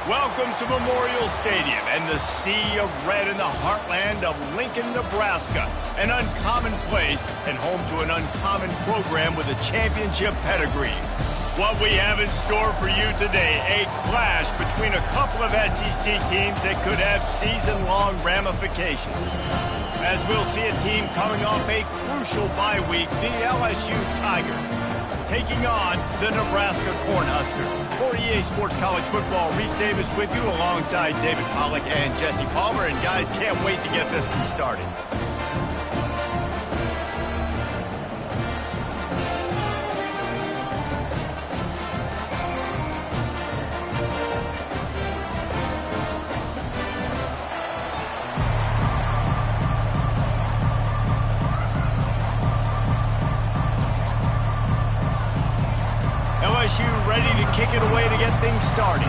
Welcome to Memorial Stadium and the sea of red in the heartland of Lincoln, Nebraska. An uncommon place and home to an uncommon program with a championship pedigree. What we have in store for you today, a clash between a couple of SEC teams that could have season-long ramifications. As we'll see a team coming off a crucial bye week, the LSU Tigers, taking on the Nebraska Cornhuskers. For EA Sports College Football, Reese Davis with you alongside David Pollack and Jesse Palmer. And guys, can't wait to get this one started. LSU ready to kick it away to get things started.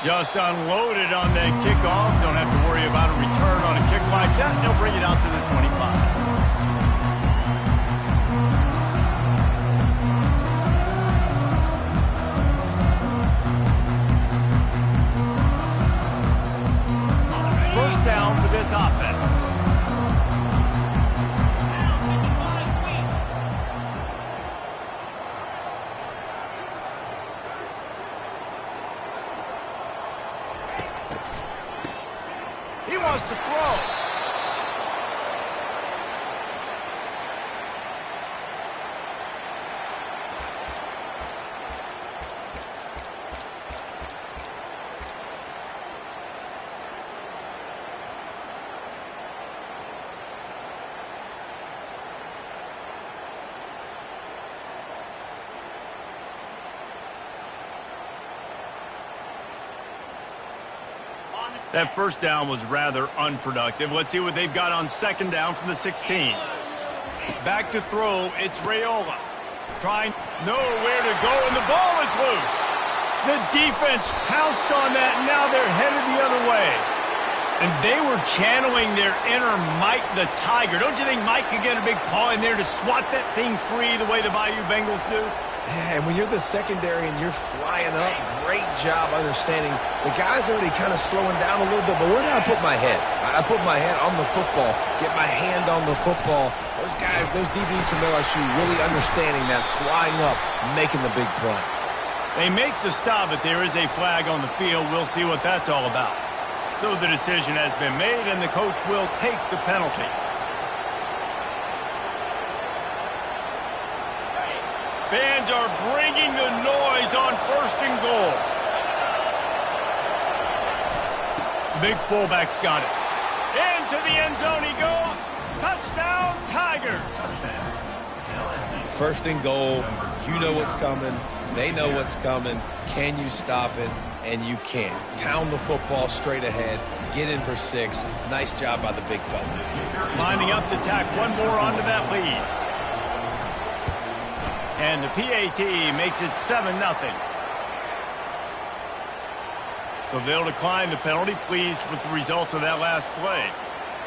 Just unloaded on that kickoff. Don't have to worry about a return on a kick like that. They'll bring it out to the 25. First down for this offense. He wants to throw. That first down was rather unproductive. Let's see what they've got on second down from the 16. Back to throw, it's Raiola. Trying nowhere to go, and the ball is loose. The defense pounced on that, and now they're headed the other way. And they were channeling their inner Mike the Tiger. Don't you think Mike could get a big paw in there to swat that thing free the way the Bayou Bengals do? Yeah, and when you're the secondary and you're flying up, great job understanding. The guy's already kind of slowing down a little bit, but where did I put my head? I put my head on the football, get my hand on the football. Those guys, those DBs from LSU really understanding that, flying up, making the big play. They make the stop, but there is a flag on the field. We'll see what that's all about. So the decision has been made, and the coach will take the penalty. Fans are bringing the noise on first and goal. Big fullback's got it. Into the end zone he goes. Touchdown, Tigers. First and goal. You know what's coming. They know what's coming. Can you stop it? And you can. Pound the football straight ahead. Get in for 6. Nice job by the big fella. Lining up to tack one more onto that lead. And the PAT makes it 7-0. So they'll decline the penalty, pleased with the results of that last play.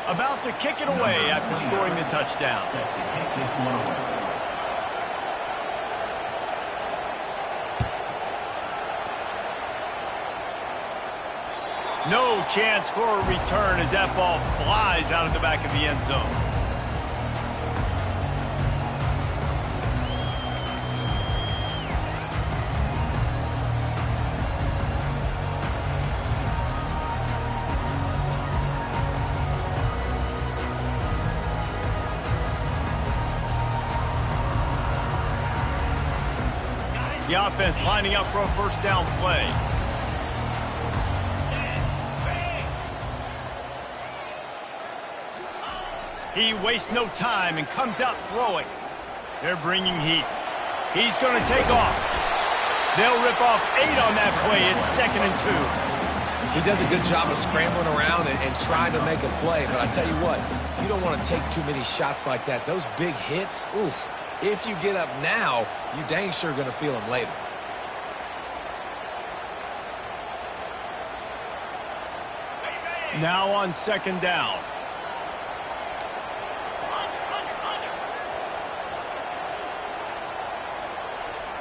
About to kick it away after scoring the touchdown. No chance for a return as that ball flies out of the back of the end zone. The offense lining up for a first down play. He wastes no time and comes out throwing. They're bringing heat. He's going to take off. They'll rip off 8 on that play. It's 2nd and 2. He does a good job of scrambling around and trying to make a play. But I tell you what, you don't want to take too many shots like that. Those big hits, oof. If you get up now, you dang sure going to feel them later. Now on second down.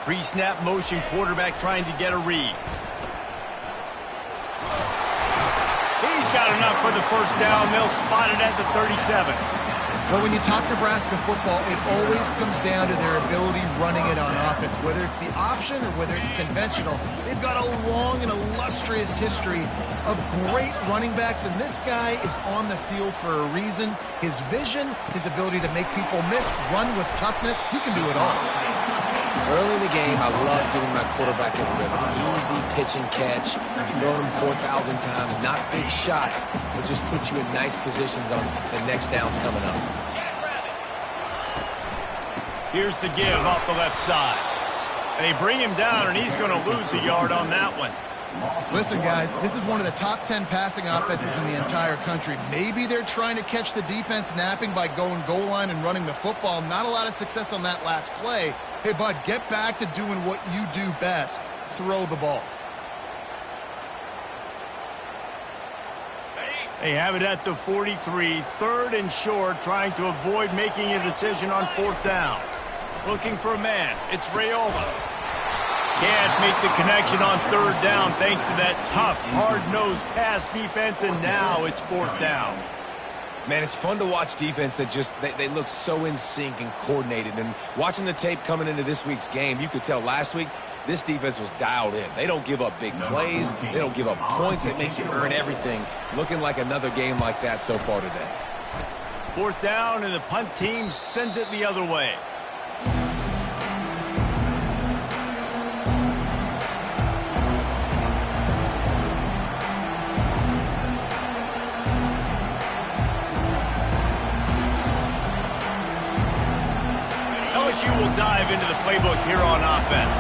Pre-snap motion quarterback trying to get a read. He's got enough for the first down. They'll spot it at the 37. But when you talk Nebraska football, it always comes down to their ability running it on offense. Whether it's the option or whether it's conventional, they've got a long and illustrious history of great running backs, and this guy is on the field for a reason. His vision, his ability to make people miss, run with toughness, he can do it all. Early in the game, I love getting my quarterback in rhythm. Easy pitch and catch. You've thrown him 4,000 times. Not big shots, but just put you in nice positions on the next downs coming up. Here's the give off the left side. They bring him down, and he's going to lose a yard on that one. Listen, guys, this is one of the top 10 passing offenses in the entire country. Maybe they're trying to catch the defense napping by going goal line and running the football. Not a lot of success on that last play. Hey, bud, get back to doing what you do best. Throw the ball. They have it at the 43, 3rd and short, trying to avoid making a decision on 4th down. Looking for a man. It's Raiola. Can't make the connection on 3rd down thanks to that tough, hard-nosed pass defense, and now it's 4th down. Man, it's fun to watch defense that just, they look so in sync and coordinated. And watching the tape coming into this week's game, you could tell last week this defense was dialed in. They don't give up big plays. They don't give up points. They make you earn everything. Looking like another game like that so far today. 4th down, and the punt team sends it the other way. LSU will dive into the playbook here on offense.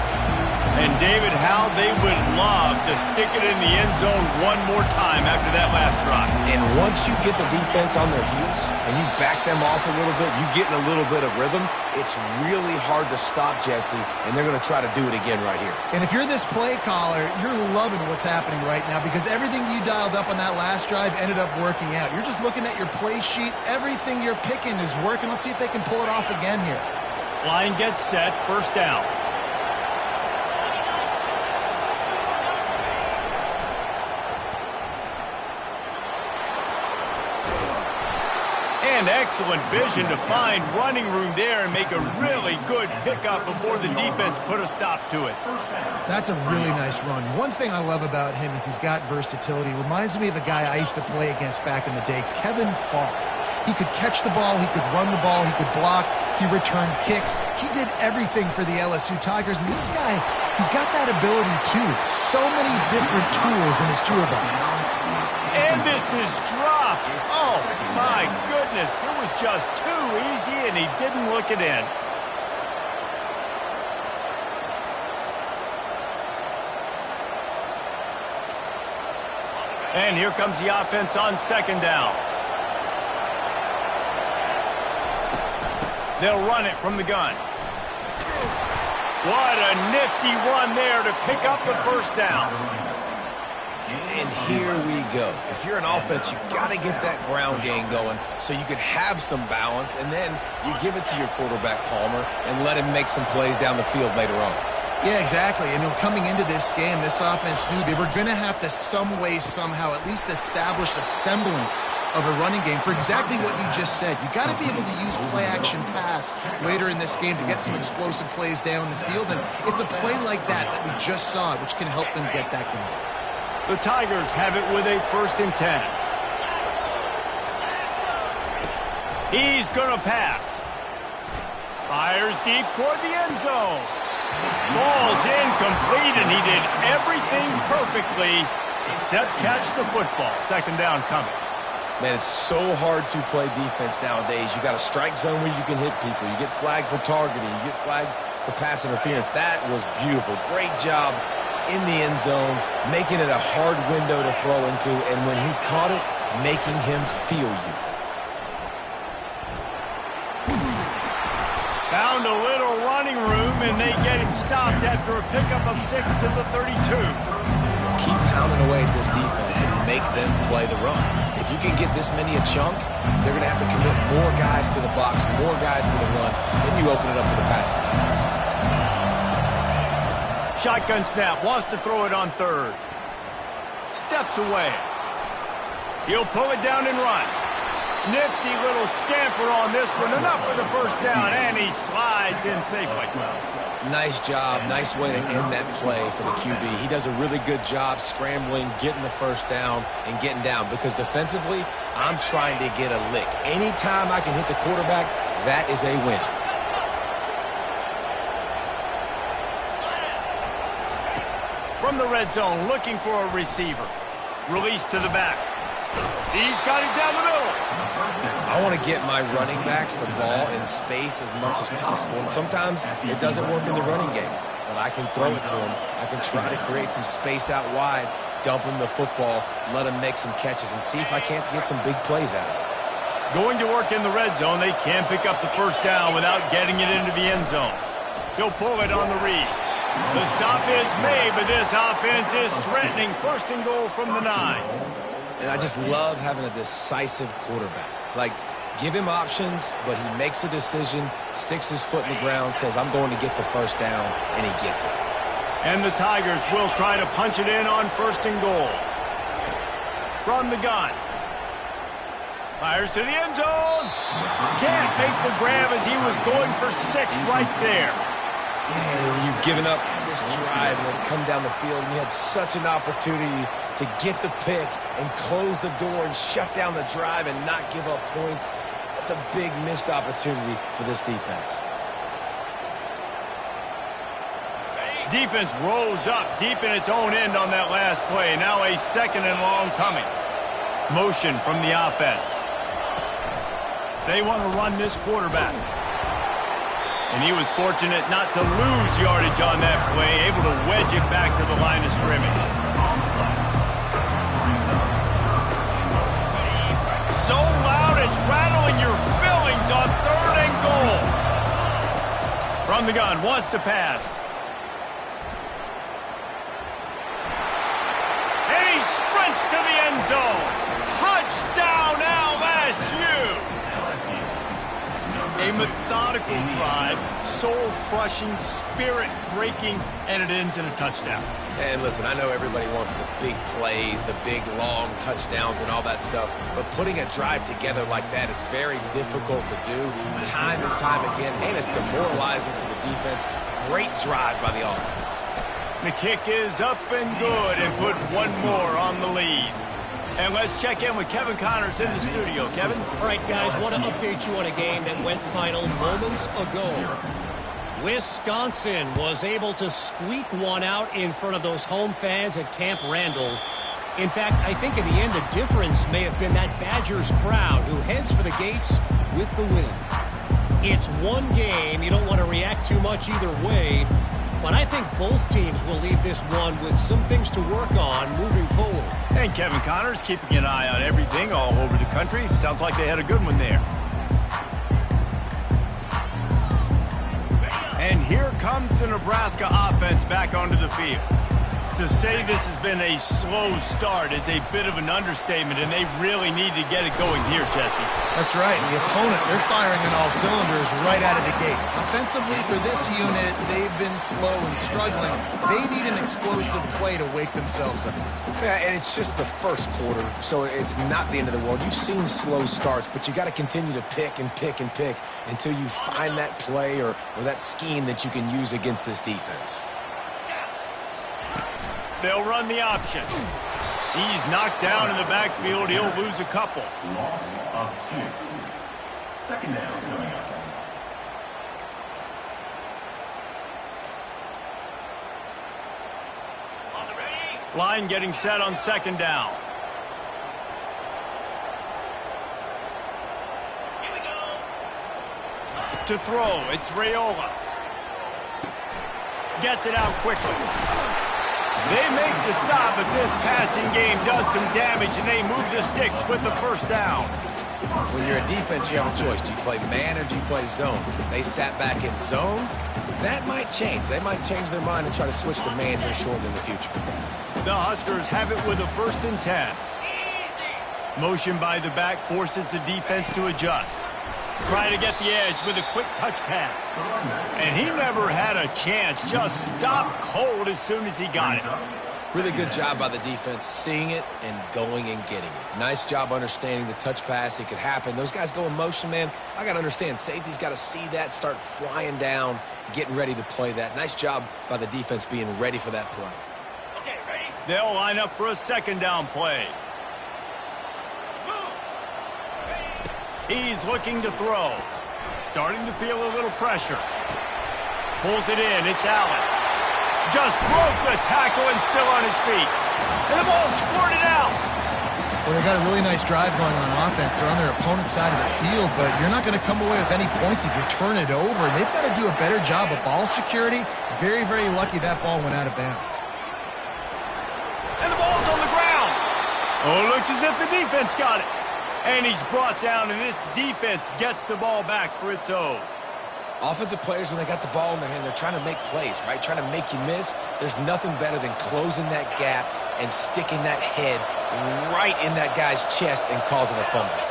And David, how they would love to stick it in the end zone one more time after that last drive. And once you get the defense on their heels and you back them off a little bit, you get in a little bit of rhythm, it's really hard to stop Jesse, and they're going to try to do it again right here. And if you're this play caller, you're loving what's happening right now because everything you dialed up on that last drive ended up working out. You're just looking at your play sheet. Everything you're picking is working. Let's see if they can pull it off again here. Line gets set, 1st down. And excellent vision to find running room there and make a really good pickup before the defense put a stop to it. That's a really nice run. One thing I love about him is he's got versatility. Reminds me of a guy I used to play against back in the day, Kevin Falk. He could catch the ball, he could run the ball, he could block, he returned kicks. He did everything for the LSU Tigers, and this guy, he's got that ability too. So many different tools in his toolbox. And this is dropped. Oh, my goodness. It was just too easy, and he didn't look it in. And here comes the offense on 2nd down. They'll run it from the gun. What a nifty run there to pick up the 1st down. And here we go. If you're an offense, you got to get that ground game going so you can have some balance, and then you give it to your quarterback, Palmer, and let him make some plays down the field later on. Yeah, exactly. And coming into this game, this offense knew they were going to have to some way, somehow, at least establish a semblance of a running game for exactly what you just said. You got to be able to use play-action pass later in this game to get some explosive plays down the field, and it's a play like that we just saw, which can help them get that going. The Tigers have it with a 1st and 10. He's going to pass. Fires deep toward the end zone. Falls incomplete, and he did everything perfectly except catch the football. 2nd down coming. Man, it's so hard to play defense nowadays. You got a strike zone where you can hit people. You get flagged for targeting. You get flagged for pass interference. That was beautiful. Great job in the end zone, making it a hard window to throw into, and when he caught it, making him feel you. Found a little running room, and they get him stopped after a pickup of 6 to the 32. Keep pounding away at this defense and make them play the run. If you can get this many a chunk, they're going to have to commit more guys to the box, more guys to the run, then you open it up for the passing game. Shotgun snap, wants to throw it on third. Steps away. He'll pull it down and run. Nifty little scamper on this one. Enough for the first down, and he slides in safely. Nice job. Nice way to end that play for the QB. He does a really good job scrambling, getting the first down, and getting down. Because defensively, I'm trying to get a lick. Anytime I can hit the quarterback, that is a win. From the red zone, looking for a receiver. Release to the back. He's got it down the middle. I want to get my running backs the ball in space as much as possible. And sometimes it doesn't work in the running game. But I can throw it to them. I can try to create some space out wide, dump them the football, let them make some catches, and see if I can't get some big plays out of it. Going to work in the red zone, they can pick up the first down without getting it into the end zone. He'll pull it on the read. The stop is made, but this offense is threatening. First and goal from the 9. And I just love having a decisive quarterback. Like, give him options, but he makes a decision, sticks his foot in the ground, says, I'm going to get the first down, and he gets it. And the Tigers will try to punch it in on first and goal. From the gun. Fires to the end zone. Can't make the grab as he was going for 6 right there. Man, you've given up this drive and then come down the field, and you had such an opportunity to get the pick and close the door and shut down the drive and not give up points. That's a big missed opportunity for this defense. Defense rose up deep in its own end on that last play. Now a second and long coming. Motion from the offense. They want to run this quarterback. And he was fortunate not to lose yardage on that play, able to wedge it back to the line of scrimmage. So loud it's rattling your fillings on 3rd and goal. From the gun, wants to pass. And he sprints to the end zone. Touchdown LSU. A methodical drive, soul-crushing, spirit-breaking, and it ends in a touchdown. And listen, I know everybody wants the big plays, the big, long touchdowns and all that stuff, but putting a drive together like that is very difficult to do time and time again, and it's demoralizing for the defense. Great drive by the offense. The kick is up and good, and put one more on the lead. And let's check in with Kevin Connors in the studio. Kevin? All right, guys, want to update you on a game that went final moments ago. Wisconsin was able to squeak one out in front of those home fans at Camp Randall. In fact, I think in the end the difference may have been that Badgers crowd who heads for the gates with the win. It's one game. You don't want to react too much either way. But I think both teams will leave this one with some things to work on moving forward. And Kevin Connors keeping an eye on everything all over the country. Sounds like they had a good one there. And here comes the Nebraska offense back onto the field. To say this has been a slow start is a bit of an understatement, and they really need to get it going here, Jesse. That's right. The opponent, they're firing on all cylinders right out of the gate. Offensively, for this unit, they've been slow and struggling. They need an explosive play to wake themselves up. Yeah, and it's just the first quarter, so it's not the end of the world. You've seen slow starts, but you got to continue to pick and pick and pick until you find that play or that scheme that you can use against this defense. They'll run the option. He's knocked down in the backfield. He'll lose a couple. Loss of 2. Second down coming up. Line getting set on second down. Here we go. To throw, it's Raiola. Gets it out quickly. They make the stop, but this passing game does some damage, and they move the sticks with the first down. When you're a defense, you have a choice. Do you play man or do you play zone? They sat back in zone. That might change. They might change their mind and try to switch to man here shortly in the future. The Huskers have it with a 1st and 10. Motion by the back forces the defense to adjust. Trying to get the edge with a quick touch pass. And he never had a chance. Just stopped cold as soon as he got it. Really good job by the defense, seeing it and going and getting it. Nice job understanding the touch pass. It could happen. Those guys go in motion, man. I got to understand, safety's got to see that, start flying down, getting ready to play that. Nice job by the defense being ready for that play. Okay, ready? They'll line up for a second down play. He's looking to throw. Starting to feel a little pressure. Pulls it in. It's Allen. Just broke the tackle and still on his feet. And the ball squirted out. Well, they got a really nice drive going on offense. They're on their opponent's side of the field, but you're not going to come away with any points if you turn it over. And they've got to do a better job of ball security. Very, very lucky that ball went out of bounds. And the ball's on the ground. Oh, it looks as if the defense got it. And he's brought down, and this defense gets the ball back for its own. Offensive players, when they got the ball in their hand, they're trying to make plays, right? Trying to make you miss. There's nothing better than closing that gap and sticking that head right in that guy's chest and causing a fumble.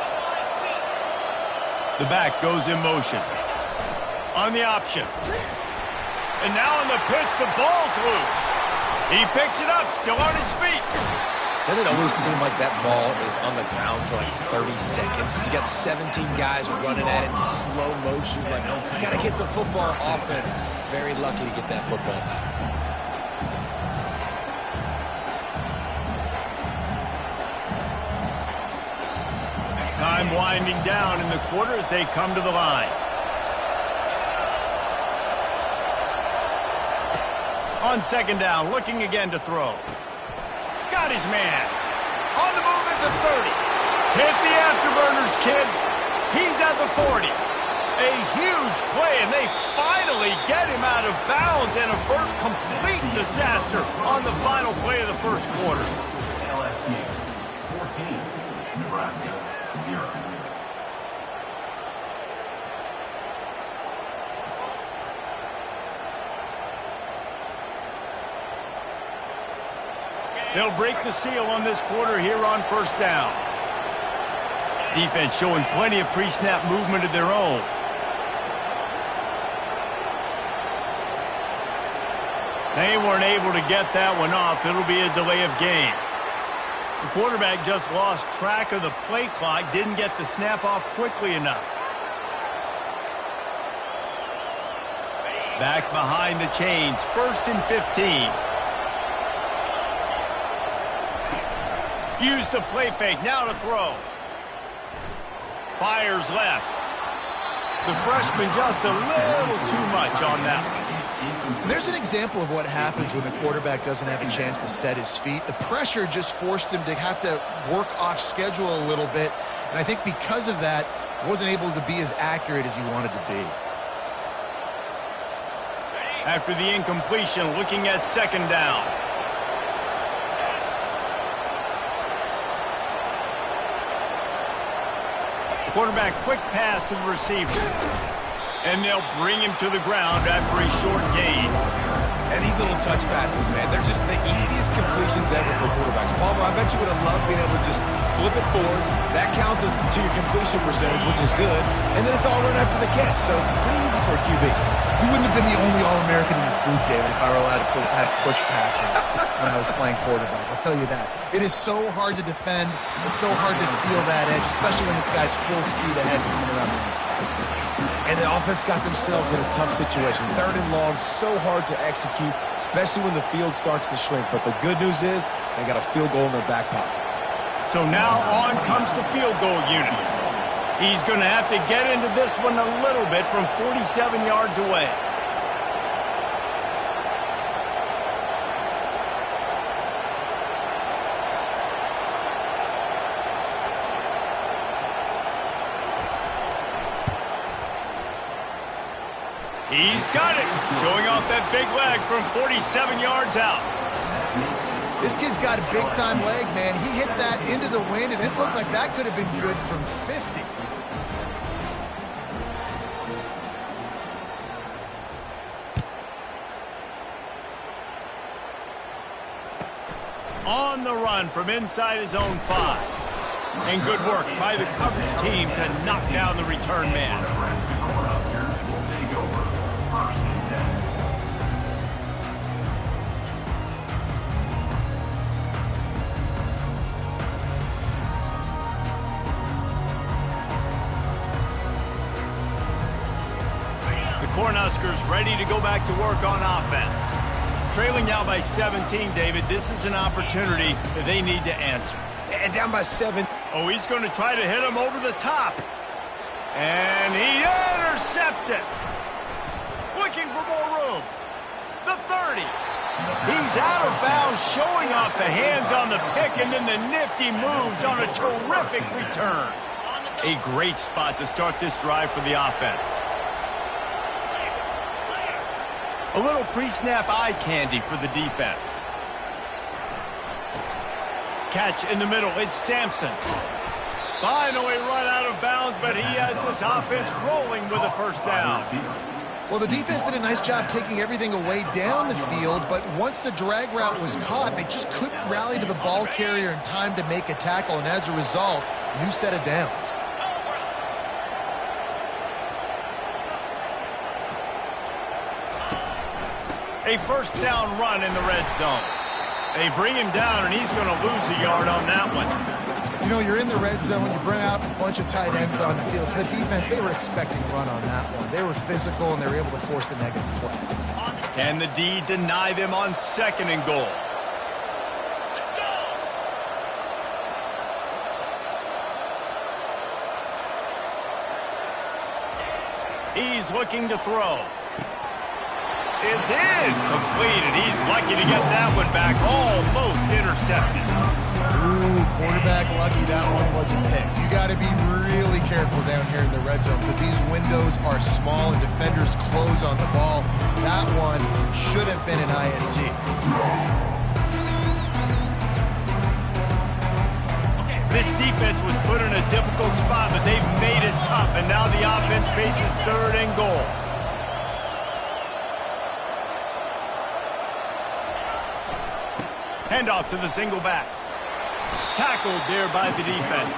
The back goes in motion. On the option. And now on the pitch, the ball's loose. He picks it up, still on his feet. Doesn't it always seem like that ball is on the ground for like 30 seconds? You got 17 guys running at it in slow motion. Like, you got to get the football. Offense, very lucky to get that football back. Time winding down in the quarter as they come to the line. On second down, looking again to throw. Got his man. On the move at the 30. Hit the afterburners, kid. He's at the 40. A huge play, and they finally get him out of bounds and avert complete disaster on the final play of the first quarter. LSU 14, Nebraska 0. They'll break the seal on this quarter here on first down. Defense showing plenty of pre-snap movement of their own. They weren't able to get that one off. It'll be a delay of game. The quarterback just lost track of the play clock, didn't get the snap off quickly enough. Back behind the chains, 1st and 15. Use the play fake, now to throw. Fires left. The freshman just a little too much on that one. There's an example of what happens when the quarterback doesn't have a chance to set his feet. The pressure just forced him to have to work off schedule a little bit. And I think because of that, wasn't able to be as accurate as he wanted to be. After the incompletion, looking at second down. Quarterback quick pass to the receiver. And they'll bring him to the ground after a short gain. And these little touch passes, man, they're just the easiest completions ever for quarterbacks. Palmer, I bet you would have loved being able to just flip it forward. That counts as to your completion percentage, which is good. And then it's all run after the catch, so pretty easy for a QB. You wouldn't have been the only All-American in this booth, David, if I were allowed to have push passes when I was playing quarterback. I'll tell you that. It is so hard to defend. It's so hard to seal that edge, especially when this guy's full speed ahead coming around the inside. And the offense got themselves in a tough situation. 3rd and long, so hard to execute, especially when the field starts to shrink. But the good news is they got a field goal in their back pocket. So now on comes the field goal unit. He's going to have to get into this one a little bit from 47 yards away. He's got it, showing off that big leg from 47 yards out. This kid's got a big-time leg, man. He hit that into the wind, and it looked like that could have been good from 50. On the run from inside his own 5. And good work by the coverage team to knock down the return man. Will take over first and 10. Cornhuskers ready to go back to work on offense. Trailing now by 17, David. This is an opportunity that they need to answer. And down by 7. Oh, he's going to try to hit him over the top. And he intercepts it. Looking for more room. The 30. He's out of bounds, showing off the hands on the pick, and then the nifty moves on a terrific return. A great spot to start this drive for the offense. A little pre-snap eye candy for the defense. Catch in the middle. It's Sampson. Finally run out of bounds, but he has this offense rolling with a first down. Well, the defense did a nice job taking everything away down the field, but once the drag route was caught, they just couldn't rally to the ball carrier in time to make a tackle, and as a result, new set of downs. A first down run in the red zone. They bring him down, and he's going to lose a yard on that one. You know, you're in the red zone, you bring out a bunch of tight ends on the field. So the defense, they were expecting run on that one. They were physical, and they were able to force the negative play. Can the D deny them on 2nd and goal? He's looking to throw. It's incomplete, he's lucky to get that one back, almost intercepted. Ooh, quarterback lucky that one wasn't picked. You got to be really careful down here in the red zone because these windows are small and defenders close on the ball. That one should have been an INT. This defense was put in a difficult spot, but they've made it tough, and now the offense faces 3rd and goal. Handoff to the single back. Tackled there by the defense.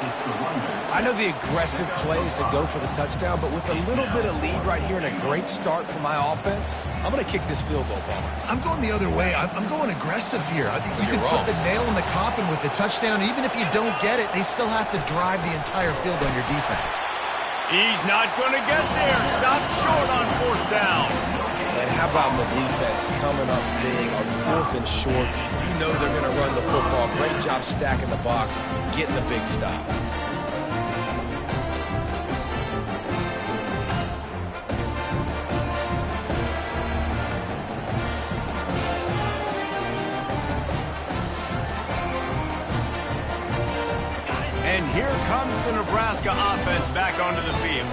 I know the aggressive plays to go for the touchdown, but with a little bit of lead right here and a great start for my offense, I'm going to kick this field goal, Palmer. I'm going the other way. I'm going aggressive here. I think you can put the nail in the coffin with the touchdown. Even if you don't get it, they still have to drive the entire field on your defense. He's not going to get there. Stop short on 4th down. And how about the defense coming up big on 4th and short? You know they're going to run the football. Great job stacking the box, getting the big stop. And here comes the Nebraska offense back onto the field.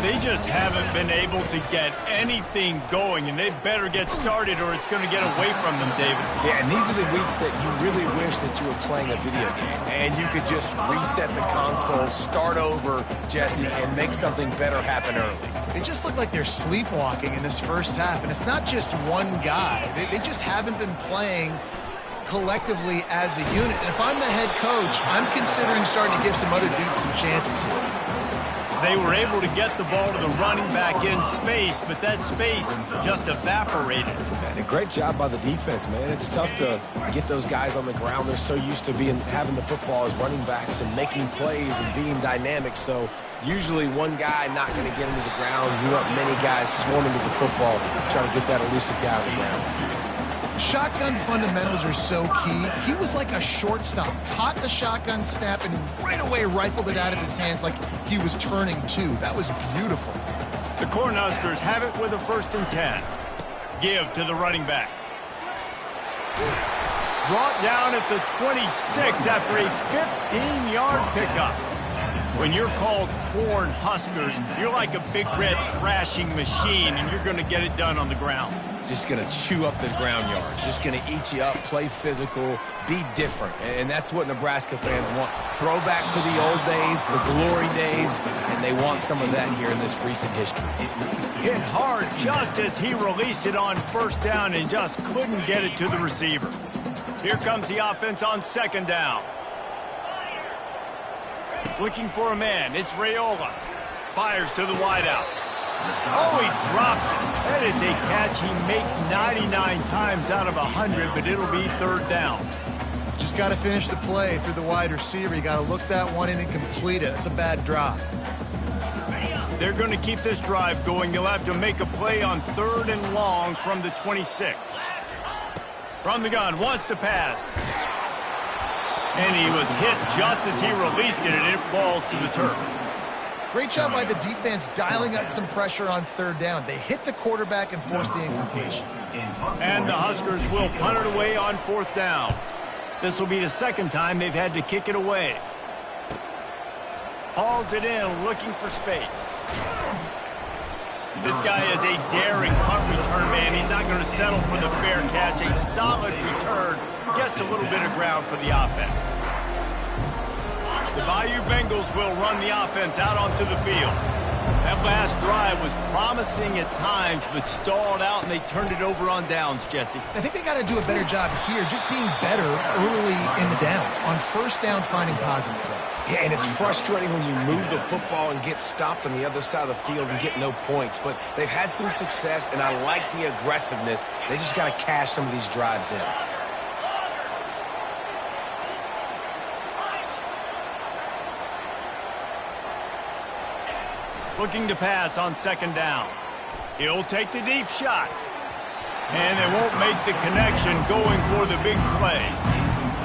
They just haven't been able to get anything going, and they better get started or it's going to get away from them, David. Yeah, and these are the weeks that you really wish that you were playing a video game, and you could just reset the console, start over, Jesse, and make something better happen early. They just look like they're sleepwalking in this first half, and it's not just one guy. They just haven't been playing collectively as a unit. And if I'm the head coach, I'm considering starting to give some other dudes some chances here. They were able to get the ball to the running back in space, but that space just evaporated. And a great job by the defense, man. It's tough to get those guys on the ground. They're so used to having the football as running backs and making plays and being dynamic. So usually one guy not going to get into the ground. You want many guys swarming to the football, trying to get that elusive guy on the ground. Shotgun fundamentals are so key. He was like a shortstop, caught the shotgun snap and right away rifled it out of his hands like he was turning two. That was beautiful. The Cornhuskers have it with a 1st and 10. Give to the running back. Brought down at the 26 after a 15-yard pickup. When you're called Cornhuskers, you're like a big red thrashing machine, and you're going to get it done on the ground. Just going to chew up the ground yards. Just going to eat you up, play physical, be different. And that's what Nebraska fans want. Throwback to the old days, the glory days, and they want some of that here in this recent history. Hit hard just as he released it on 1st down and just couldn't get it to the receiver. Here comes the offense on 2nd down. Looking for a man. It's Raiola. Fires to the wideout. Oh, he drops it. That is a catch he makes 99 times out of 100, but it'll be third down. Just got to finish the play through the wide receiver. You got to look that one in and complete it. It's a bad drop. They're going to keep this drive going. You'll have to make a play on 3rd and long from the 26. From the gun, wants to pass. And he was hit just as he released it, and it falls to the turf. Great job by the defense dialing up some pressure on 3rd down. They hit the quarterback and forced the incompletion. And the Huskers will punt it away on 4th down. This will be the 2nd time they've had to kick it away. Hauls it in, looking for space. This guy is a daring punt return man. He's not going to settle for the fair catch. A solid return. Gets a little bit of ground for the offense. The Bayou Bengals will run the offense out onto the field. That last drive was promising at times, but stalled out, and they turned it over on downs, Jesse. I think they got to do a better job here, just being better early in the downs. On 1st down, finding positive plays. Yeah, and it's frustrating when you move the football and get stopped on the other side of the field and get no points. But they've had some success, and I like the aggressiveness. They just got to cash some of these drives in. Looking to pass on 2nd down. He'll take the deep shot. And they won't make the connection going for the big play.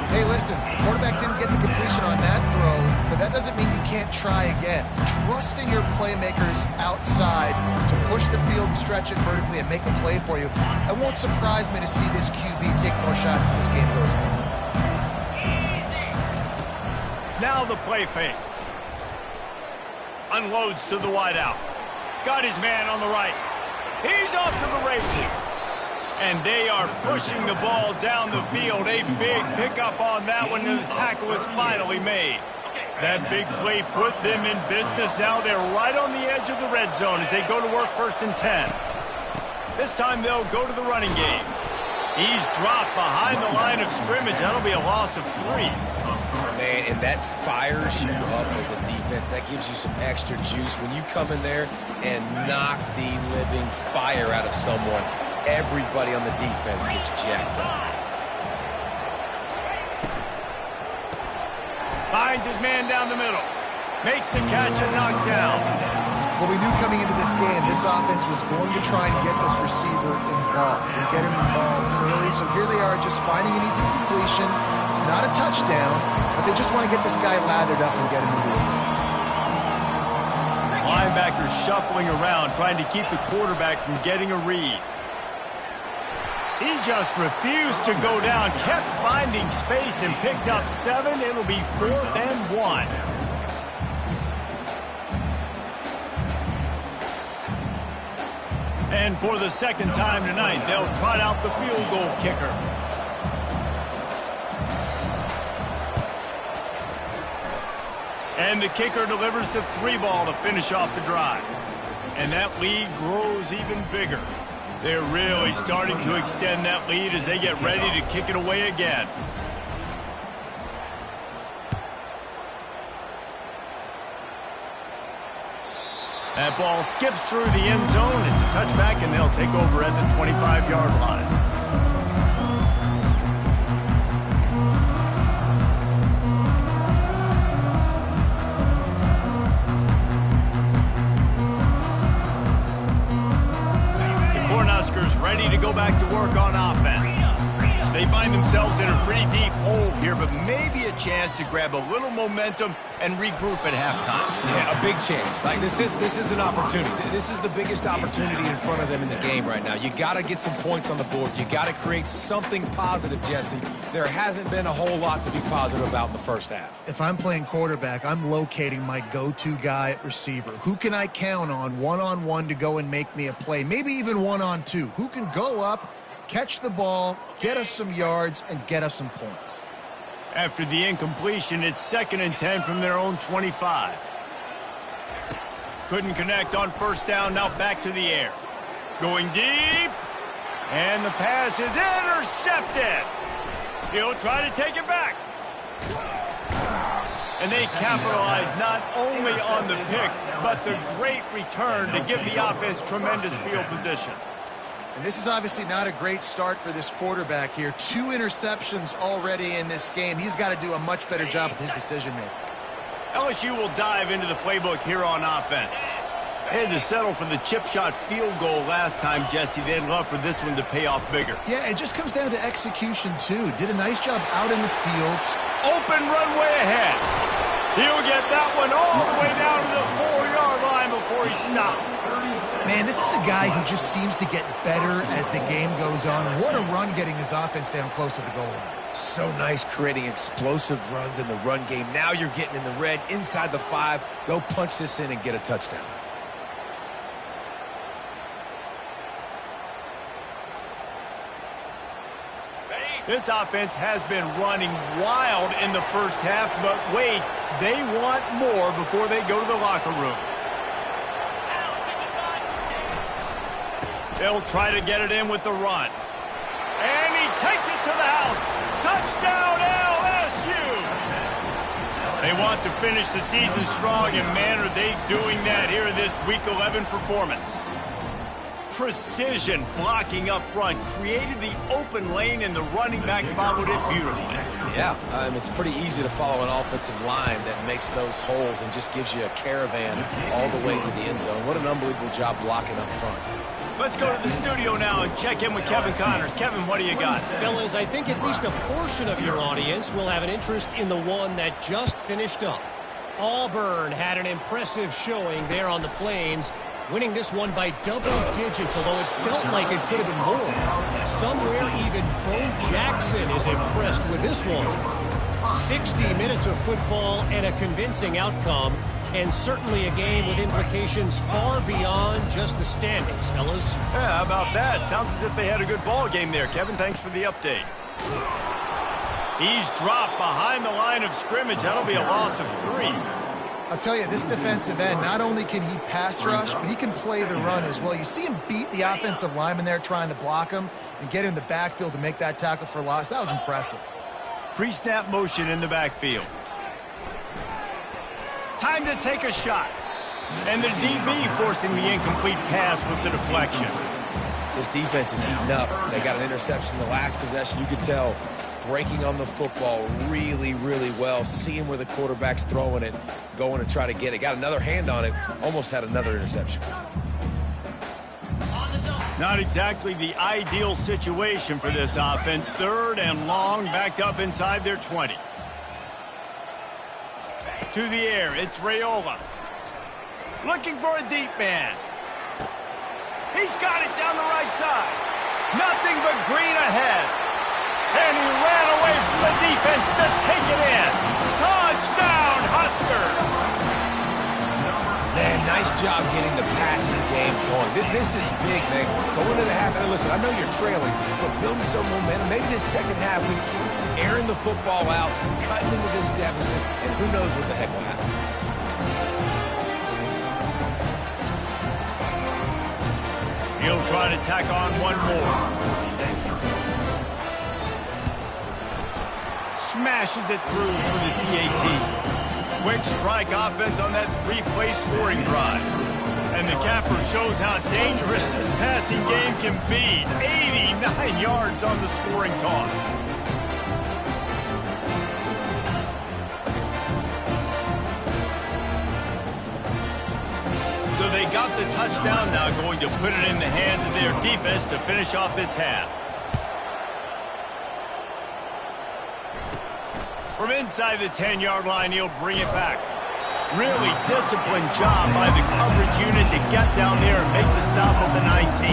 Hey, listen, quarterback didn't get the completion on that throw, but that doesn't mean you can't try again. Trust in your playmakers outside to push the field and stretch it vertically and make a play for you. It won't surprise me to see this QB take more shots as this game goes on. Now the play fake. Unloads to the wideout. Got his man on the right. He's off to the races. And they are pushing the ball down the field. A big pickup on that one, and the tackle is finally made. That big play put them in business. Now they're right on the edge of the red zone as they go to work 1st and 10. This time they'll go to the running game. He's dropped behind the line of scrimmage. That'll be a loss of 3. Man, and that fires you up as a defense. That gives you some extra juice. When you come in there and knock the living fire out of someone, everybody on the defense gets jacked up. Finds his man down the middle. Makes the catch and knocked down. Well, we knew coming into this game, this offense was going to try and get this receiver involved and get him involved early. So here they are just finding an easy completion. It's not a touchdown, but they just want to get this guy lathered up and get him into it. Linebackers shuffling around, trying to keep the quarterback from getting a read. He just refused to go down, kept finding space and picked up 7. It'll be 4th and 1. And for the 2nd time tonight, they'll trot out the field goal kicker. And the kicker delivers the 3 ball to finish off the drive. And that lead grows even bigger. They're really starting to extend that lead as they get ready to kick it away again. That ball skips through the end zone. It's a touchback, and they'll take over at the 25-yard line. The Cornhuskers ready to go back to work on offense. They find themselves in a pretty deep hole here, but maybe a chance to grab a little momentum and regroup at halftime. Yeah, a big chance. Like this is an opportunity. This is the biggest opportunity in front of them in the game right now. You got to get some points on the board. You got to create something positive, Jesse. There hasn't been a whole lot to be positive about in the first half. If I'm playing quarterback, I'm locating my go-to guy at receiver. Who can I count on one-on-one to go and make me a play? Maybe even one-on-two. Who can go up, catch the ball, get us some yards, and get us some points? After the incompletion, it's 2nd and 10 from their own 25. Couldn't connect on 1st down, now back to the air. Going deep, and the pass is intercepted. He'll try to take it back. And they capitalize not only on the pick, but the great return to give the offense tremendous field position. And this is obviously not a great start for this quarterback here. 2 interceptions already in this game. He's got to do a much better job with his decision-making. LSU will dive into the playbook here on offense. They had to settle for the chip shot field goal last time, Jesse. They'd love for this one to pay off bigger. Yeah, it just comes down to execution, too. Did a nice job out in the field. Open runway ahead. He'll get that one all the way down to the 4-yard line before he stopped. Man, this is a guy who just seems to get better as the game goes on. What a run getting his offense down close to the goal line. So nice creating explosive runs in the run game. Now you're getting in the red, inside the 5. Go punch this in and get a touchdown. This offense has been running wild in the first half, but wait, they want more before they go to the locker room. They'll try to get it in with the run. And he takes it to the house. Touchdown, LSU! They want to finish the season strong, and man, are they doing that here in this Week 11 performance. Precision blocking up front created the open lane, and the running back followed it beautifully. Yeah, it's pretty easy to follow an offensive line that makes those holes and just gives you a caravan all the way to the end zone. What an unbelievable job blocking up front. Let's go to the studio now and check in with Kevin Connors. Kevin, what do you got? Fellas, I think at least a portion of your audience will have an interest in the one that just finished up. Auburn had an impressive showing there on the Plains, winning this one by double digits, although it felt like it could have been more. Somewhere even Bo Jackson is impressed with this one. 60 minutes of football and a convincing outcome, and certainly a game with implications far beyond just the standings, fellas. Yeah, how about that? Sounds as if they had a good ball game there. Kevin, thanks for the update. He's dropped behind the line of scrimmage. That'll be a loss of 3. I'll tell you, this defensive end, not only can he pass rush, but he can play the run as well. You see him beat the offensive lineman there trying to block him and get in the backfield to make that tackle for loss. That was impressive. Pre-snap motion in the backfield. Time to take a shot. And the DB forcing the incomplete pass with the deflection. This defense is heating up. They got an interception the last possession. You could tell breaking on the football really, really well, seeing where the quarterback's throwing it, going to try to get it. Got another hand on it, almost had another interception. Not exactly the ideal situation for this offense. 3rd and long, backed up inside their 20. To the air, it's Raiola. Looking for a deep man. He's got it down the right side. Nothing but green ahead. And he ran away from the defense to take it in. Touchdown, Husker! Man, nice job getting the passing game going. This is big, man. Going into the half, and listen, I know you're trailing, but building some momentum. Maybe this second half, we airing the football out, cutting into this deficit, and who knows what the heck will happen. He'll try to tack on one more. Smashes it through for the PAT. Quick strike offense on that 3-play scoring drive. And the capper shows how dangerous this passing game can be. 89 yards on the scoring toss. So they got the touchdown, now going to put it in the hands of their defense to finish off this half. From inside the 10-yard line, he'll bring it back. Really disciplined job by the coverage unit to get down there and make the stop at the 19.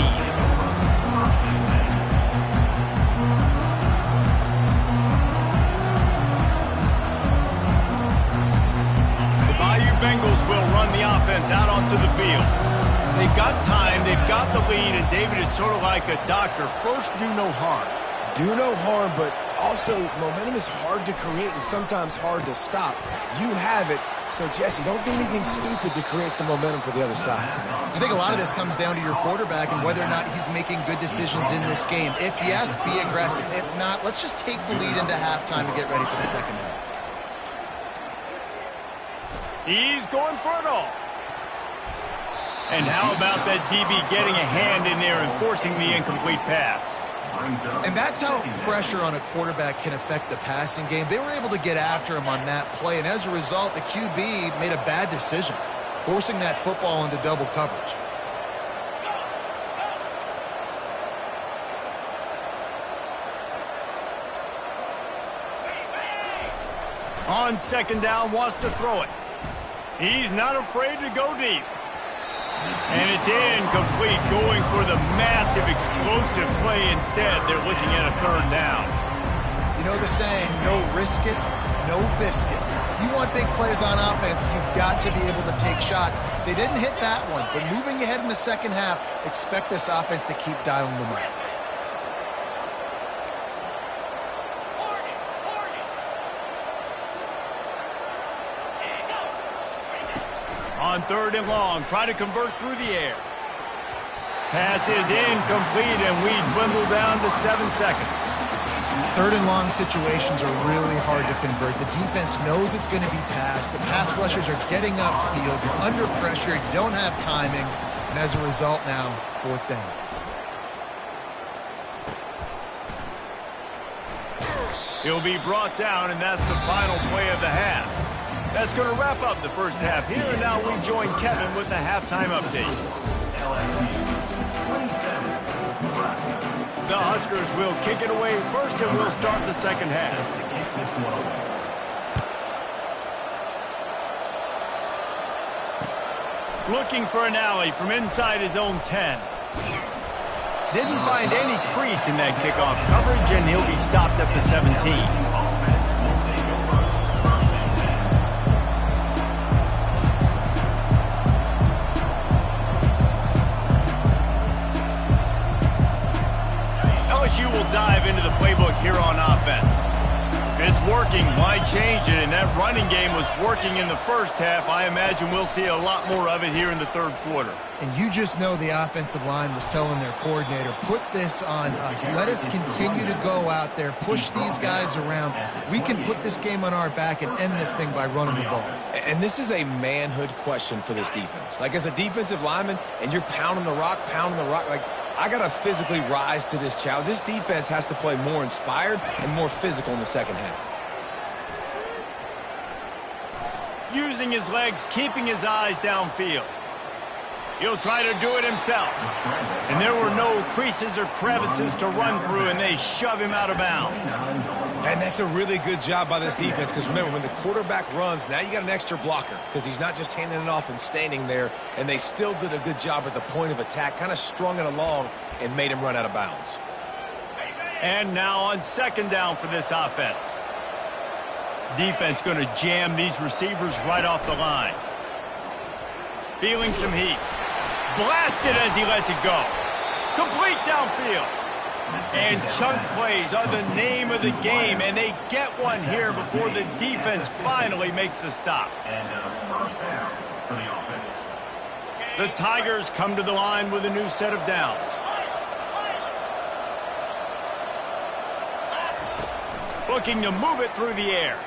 The Bayou Bengals will run the offense out onto the field. They've got time, they've got the lead, and David is sort of like a doctor. First, do no harm. Do no harm, but also momentum is hard to create and sometimes hard to stop. You have it, so Jesse, don't do anything stupid to create some momentum for the other side. I think a lot of this comes down to your quarterback and whether or not he's making good decisions in this game. If yes, be aggressive. If not, let's just take the lead into halftime and get ready for the second half. He's going for it all. And how about that DB getting a hand in there and forcing the incomplete pass? And that's how pressure on a quarterback can affect the passing game. They were able to get after him on that play, and as a result, the QB made a bad decision, forcing that football into double coverage. On second down, wants to throw it. He's not afraid to go deep. And it's incomplete, going for the massive explosive play instead. They're looking at a third down. You know the saying, no risk it, no biscuit. If you want big plays on offense, you've got to be able to take shots. They didn't hit that one, but moving ahead in the second half, expect this offense to keep dialing them up. On third and long, try to convert through the air. Pass is incomplete, and we dwindle down to 7 seconds. Third and long situations are really hard to convert. The defense knows it's going to be passed. The pass rushers are getting upfield. You're under pressure. You don't have timing. And as a result now, fourth down. He'll be brought down, and that's the final play of the half. That's going to wrap up the first half here, and now we join Kevin with the halftime update. The Huskers will kick it away first, and we'll start the second half. Looking for an alley from inside his own 10. Didn't find any crease in that kickoff coverage, and he'll be stopped at the 17. LSU will dive into the playbook here on offense. If it's working, why change it? And that running game was working in the first half. I imagine we'll see a lot more of it here in the third quarter. And you just know the offensive line was telling their coordinator, put this on us. Let us continue to go out there, push these guys around. We can put this game on our back and end this thing by running the ball. And this is a manhood question for this defense. Like, as a defensive lineman, and you're pounding the rock, like, I got to physically rise to this challenge. This defense has to play more inspired and more physical in the second half. Using his legs, keeping his eyes downfield. He'll try to do it himself. And there were no creases or crevices to run through, and they shove him out of bounds. And that's a really good job by this defense, because remember, when the quarterback runs, now you got an extra blocker, because he's not just handing it off and standing there, and they still did a good job at the point of attack, kind of strung it along and made him run out of bounds. And now on second down for this offense. Defense going to jam these receivers right off the line. Feeling some heat. Blasted as he lets it go. Complete downfield. And chunk plays are the name of the game, and they get one here before the defense finally makes the stop. And first down for the offense. The Tigers come to the line with a new set of downs. Looking to move it through the air.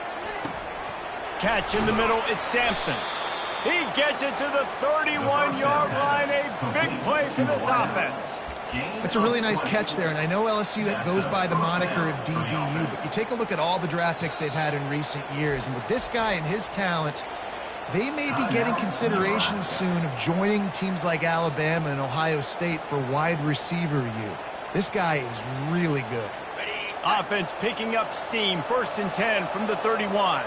Catch in the middle, it's Sampson. He gets it to the 31-yard line. A big play for this offense. It's a really nice catch there, and I know LSU goes by the moniker of DBU, but you take a look at all the draft picks they've had in recent years, and with this guy and his talent, they may be getting consideration soon of joining teams like Alabama and Ohio State for wide receiver U. This guy is really good. Offense picking up steam, 1st and 10 from the 31.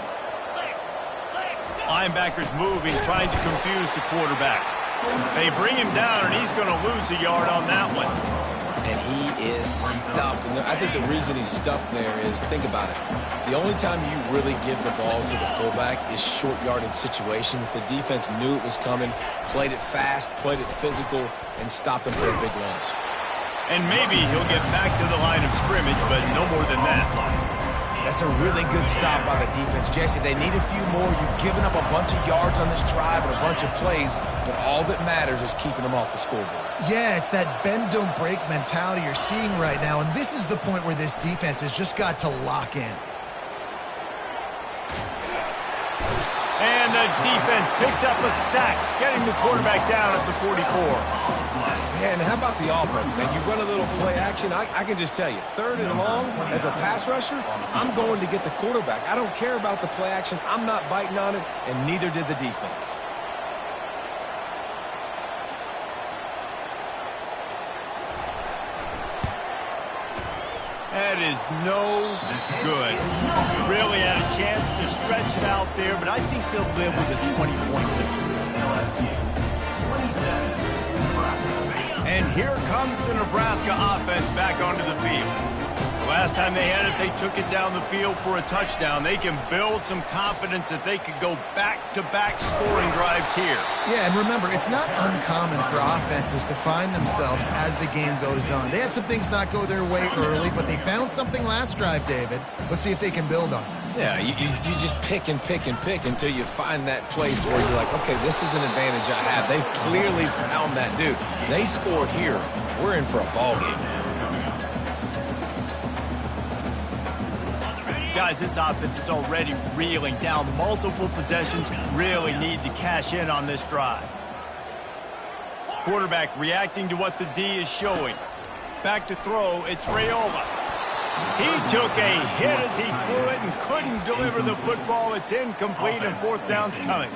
Linebackers moving, trying to confuse the quarterback. They bring him down, and he's going to lose a yard on that one. And he is stuffed. And I think the reason he's stuffed there is, think about it. The only time you really give the ball to the fullback is short yardage situations. The defense knew it was coming, played it fast, played it physical, and stopped him for a big loss. And maybe he'll get back to the line of scrimmage, but no more than that. That's a really good stop by the defense. Jesse, they need a few more. You've given up a bunch of yards on this drive and a bunch of plays, but all that matters is keeping them off the scoreboard. Yeah, it's that bend, don't break mentality you're seeing right now, and this is the point where this defense has just got to lock in. And the defense picks up a sack, getting the quarterback down at the 44. Man, how about the offense, man? You run a little play action. I can just tell you, 3rd and long, as a pass rusher, I'm going to get the quarterback. I don't care about the play action. I'm not biting on it, and neither did the defense. That is no good. Really had a chance to stretch it out there, but I think they'll live with a 20-point lead. And here comes the Nebraska offense back onto the field. The last time they had it, they took it down the field for a touchdown. They can build some confidence that they could go back-to-back scoring drives here. Yeah, and remember, it's not uncommon for offenses to find themselves as the game goes on. They had some things not go their way early, but they found something last drive, David. Let's see if they can build on it. Yeah, you just pick and pick and pick until you find that place where you're like, okay, this is an advantage I have. They clearly found that dude. They score here. We're in for a ball game, man. Guys, this offense is already reeling down multiple possessions. Really need to cash in on this drive. Quarterback reacting to what the D is showing. Back to throw, it's Raiola. He took a hit as he threw it and couldn't deliver the football. It's incomplete and 4th down's coming.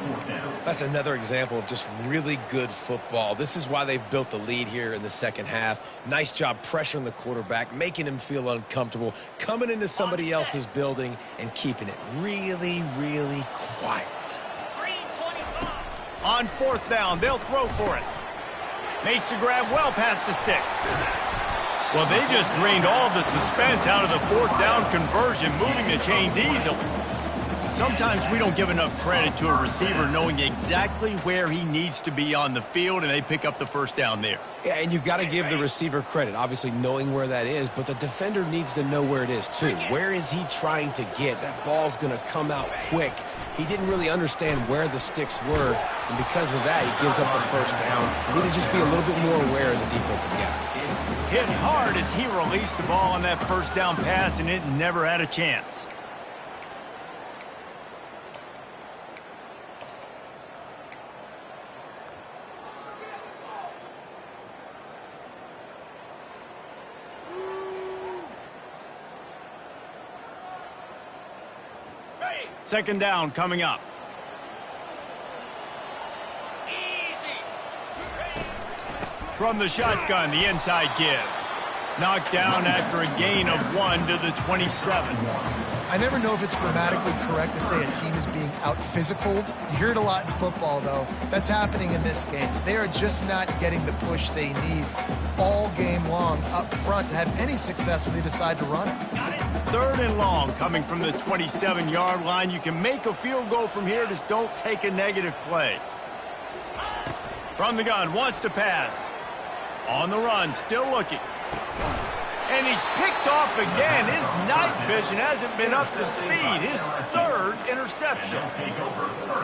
That's another example of just really good football. This is why they've built the lead here in the second half. Nice job pressuring the quarterback, making him feel uncomfortable, coming into somebody else's building and keeping it really, really quiet. On 4th down, they'll throw for it. Makes the grab well past the sticks. Well, they just drained all the suspense out of the 4th down conversion, moving the chains easily. Sometimes we don't give enough credit to a receiver knowing exactly where he needs to be on the field, and they pick up the 1st down there. Yeah, and you got to give the receiver credit, obviously knowing where that is, but the defender needs to know where it is too. Where is he trying to get? That ball's going to come out quick. He didn't really understand where the sticks were, and because of that, he gives up the 1st down. We need to just be a little bit more aware as a defensive guy. Hit hard as he released the ball on that 1st down pass, and it never had a chance. Second down coming up. From the shotgun, the inside give. Knocked down after a gain of 1 to the 27. I never know if it's grammatically correct to say a team is being out-physicaled. You hear it a lot in football, though. That's happening in this game. They are just not getting the push they need all game long up front to have any success when they decide to run it. 3rd and long coming from the 27-yard line. You can make a field goal from here, just don't take a negative play. From the gun, wants to pass. On the run, still looking. And he's picked off again. His night vision hasn't been up to speed. His 3rd interception.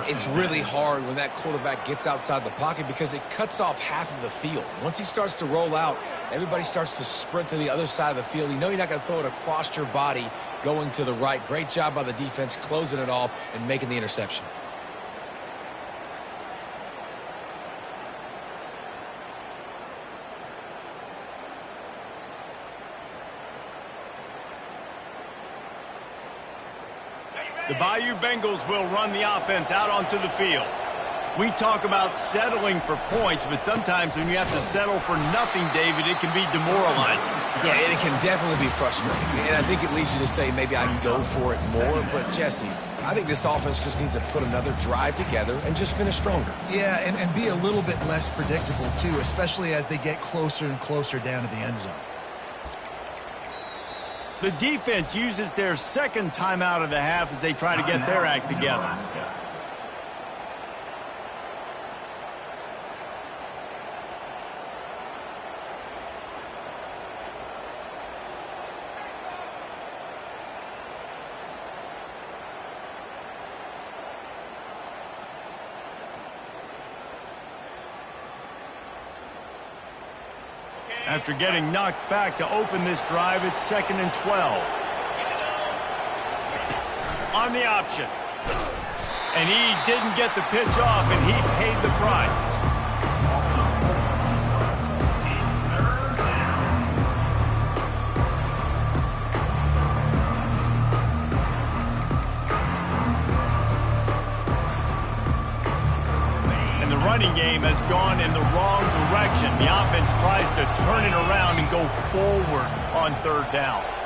It's really hard when that quarterback gets outside the pocket because it cuts off half of the field. Once he starts to roll out, everybody starts to sprint to the other side of the field. You know you're not going to throw it across your body going to the right. Great job by the defense closing it off and making the interception. The Bayou Bengals will run the offense out onto the field. We talk about settling for points, but sometimes when you have to settle for nothing, David, it can be demoralizing. Yeah, and it can definitely be frustrating. And I think it leads you to say maybe I can go for it more. But, Jesse, I think this offense just needs to put another drive together and just finish stronger. Yeah, and be a little bit less predictable, too, especially as they get closer and closer down to the end zone. The defense uses their 2nd timeout of the half as they try to get their act together. After getting knocked back to open this drive, it's 2nd and 12. On the option. And he didn't get the pitch off, and he paid the price. And the running game has gone in the wrong direction. The offense tries to turn it around and go forward on third down.